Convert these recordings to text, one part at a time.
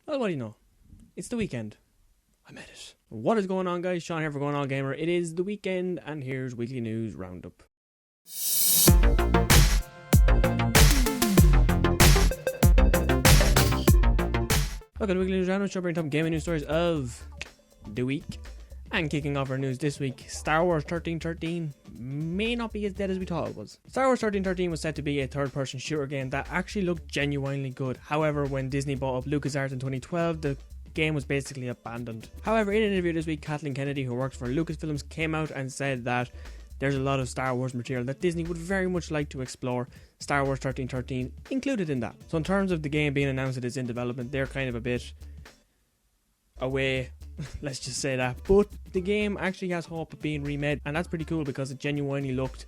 Well, what do you know? It's the weekend. I made it. What is going on, guys? Sean here for Going On Gamer. It is the weekend, and here's Weekly News Roundup. Welcome to Weekly News Roundup, covering top gaming news stories of the week. And kicking off our news this week, Star Wars 1313 may not be as dead as we thought it was. Star Wars 1313 was set to be a third-person shooter game that actually looked genuinely good. However, when Disney bought up LucasArts in 2012, the game was basically abandoned. However, in an interview this week, Kathleen Kennedy, who works for Lucasfilms, came out and said that there's a lot of Star Wars material that Disney would very much like to explore, Star Wars 1313 included in that. So in terms of the game being announced that it's in development, they're kind of a bit away, let's just say that. But the game actually has hope of being remade, and that's pretty cool because it genuinely looked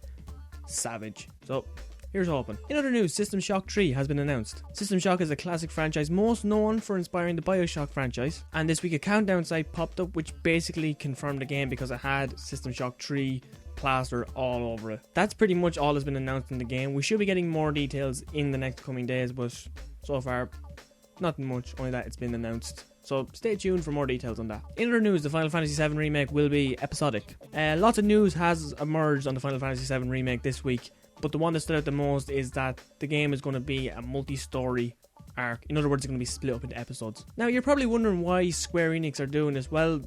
savage. So here's hoping. In other news, System Shock 3 has been announced. System Shock is a classic franchise most known for inspiring the BioShock franchise, and this week a countdown site popped up which basically confirmed the game because it had System Shock 3 plastered all over it. That's pretty much all that's been announced in the game. We should be getting more details in the next coming days, but so far nothing much, only that it's been announced. So stay tuned for more details on that. In other news, the Final Fantasy VII Remake will be episodic. Lots of news has emerged on the Final Fantasy VII Remake this week, but the one that stood out the most is that the game is going to be a multi-story arc. In other words, it's going to be split up into episodes. Now, you're probably wondering why Square Enix are doing this. Well,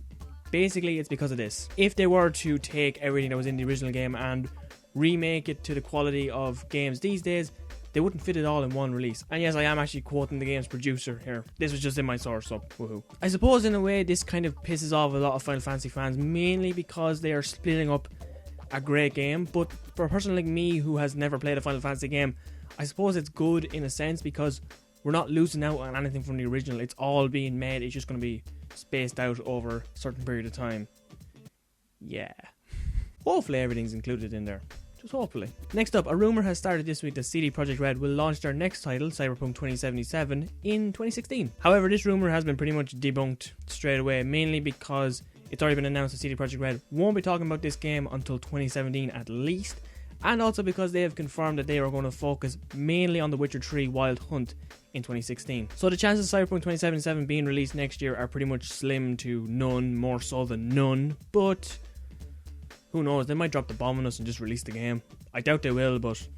basically it's because of this. If they were to take everything that was in the original game and remake it to the quality of games these days, they wouldn't fit it all in one release. And yes, I am actually quoting the game's producer here. This was just in my source, so woohoo. I suppose in a way this kind of pisses off a lot of Final Fantasy fans, mainly because they are splitting up a great game. But for a person like me who has never played a Final Fantasy game, I suppose it's good in a sense because we're not losing out on anything from the original. It's all being made, it's just going to be spaced out over a certain period of time. Yeah. Hopefully everything's included in there. Just hopefully. Next up, a rumour has started this week that CD Projekt Red will launch their next title, Cyberpunk 2077, in 2016. However, this rumour has been pretty much debunked straight away, mainly because it's already been announced that CD Projekt Red won't be talking about this game until 2017 at least, and also because they have confirmed that they are going to focus mainly on The Witcher 3 Wild Hunt in 2016. So the chances of Cyberpunk 2077 being released next year are pretty much slim to none, more so than none, but who knows, they might drop the bomb on us and just release the game. I doubt they will, but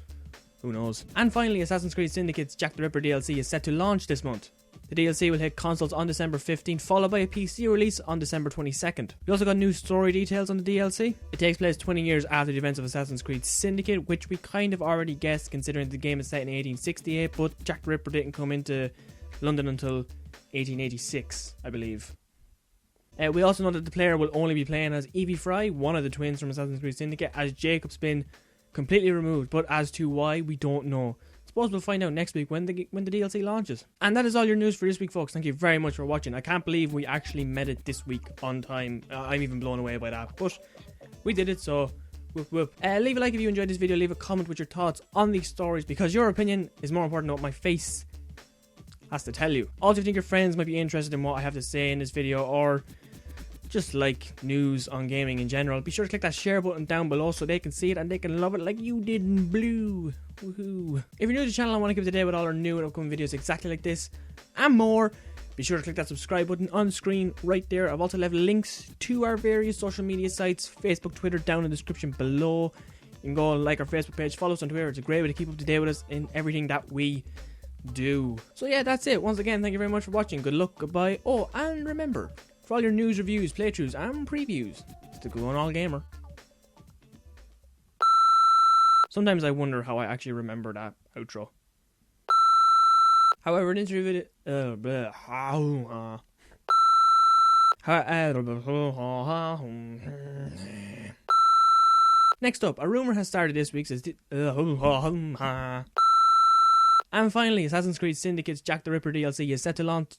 who knows. And finally, Assassin's Creed Syndicate's Jack the Ripper DLC is set to launch this month. The DLC will hit consoles on December 15th, followed by a PC release on December 22nd. We also got new story details on the DLC. It takes place 20 years after the events of Assassin's Creed Syndicate, which we kind of already guessed considering the game is set in 1868, but Jack the Ripper didn't come into London until 1886, I believe. We also know that the player will only be playing as Evie Fry, one of the twins from Assassin's Creed Syndicate, as Jacob's been completely removed, but as to why, we don't know. Suppose we'll find out next week when the DLC launches. And that is all your news for this week, folks. Thank you very much for watching. I can't believe we actually made it this week on time. I'm even blown away by that, but we did it, so whoop whoop. Leave a like if you enjoyed this video. Leave a comment with your thoughts on these stories, because your opinion is more important than what my face has to tell you. Also, if you think your friends might be interested in what I have to say in this video, or just like news on gaming in general, be sure to click that share button down below so they can see it and they can love it like you did in blue. Woohoo. If you're new to the channel and want to keep up to date with all our new and upcoming videos exactly like this and more, be sure to click that subscribe button on screen right there. I've also left links to our various social media sites, Facebook, Twitter, down in the description below. You can go and like our Facebook page, follow us on Twitter. It's a great way to keep up to date with us in everything that we do. So yeah, that's it. Once again, thank you very much for watching. Good luck, goodbye. Oh, and remember, for all your news, reviews, playthroughs, and previews, it's the Going On Gamer. Sometimes I wonder how I actually remember that outro. However, an interview video. Next up, a rumour has started this week. And finally, Assassin's Creed Syndicate's Jack the Ripper DLC is set to launch.